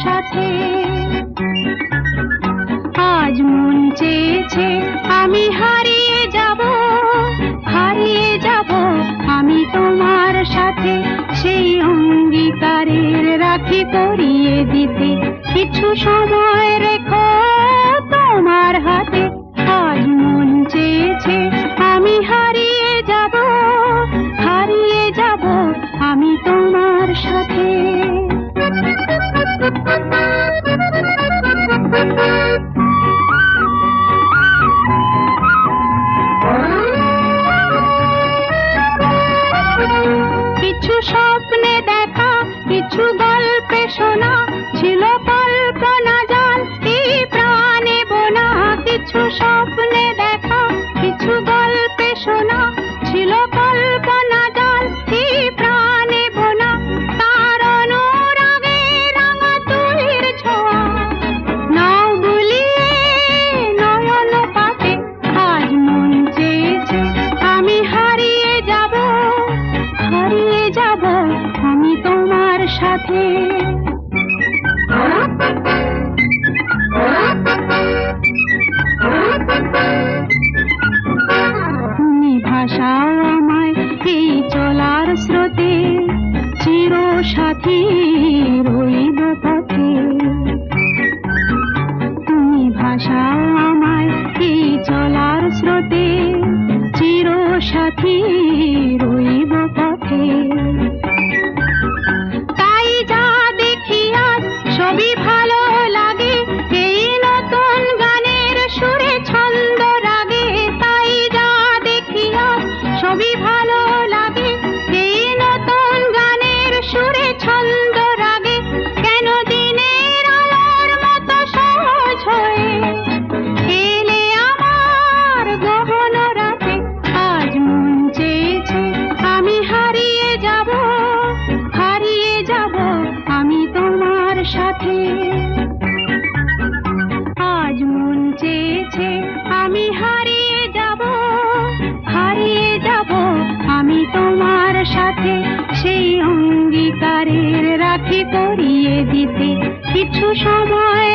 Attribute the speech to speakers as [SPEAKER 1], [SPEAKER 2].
[SPEAKER 1] সাথে। আজ মন চেয়েছে আমি হারিয়ে যাব, হারিয়ে যাব আমি তোমার সাথে। সেই অঙ্গীকারের রাখি পরিয়ে দিতে কিছু সময় রেখো তোমার হাতে। আজ মন চেয়েছে আমি হারিয়ে যাব, হারিয়ে যাব আমি তোমার সাথে। কিছু স্বপ্নে দেখা, কিছু গল্পে শোনা, ছিল কল্পনা জাল এই প্রাণে বোনা। কিছু স্বপ্নে দেখা, কিছু গল্পে শোনা, ছিল কল্পনা জাল এই প্রাণে বোনা। তার অনুরাগে রাঙা তুলির ছোঁয়া নাও বুলিয়ে নয়ন পাতে। আজ মন চেয়েছে আমি হারিয়ে যাব, হারিয়ে যাব আমি তোমার সাথে। তুমি ভাসাও আমায় এই চলার স্রোতে, চির সাথী রইব পথে। তুমি ভাসাও আমায় এই চলার স্রোতে, চির সাথী রইব পথে। তাই যা দেখি আজ সবই ভালো লাগে, এই নতুন গানের সুরে ছন্দ রাগে। তাই যা দেখি আজ সবই ভালো লাগে, এই নতুন গানের সুরে ছন্দ রাগে। কেন দিনের আলোর মতো সহজ হয়ে এলে আমার গহন রাতে। আজ মন চেয়েছে আমি হারিয়ে যাব, হারিয়ে যাব আমি তোমার সাথে। আজ মন চেয়েছে আমি হারিয়ে যাব, হারিয়ে যাব আমি তোমার সাথে। সেই অঙ্গীকারের রাখি পরিয়ে দিতে কিছু সময়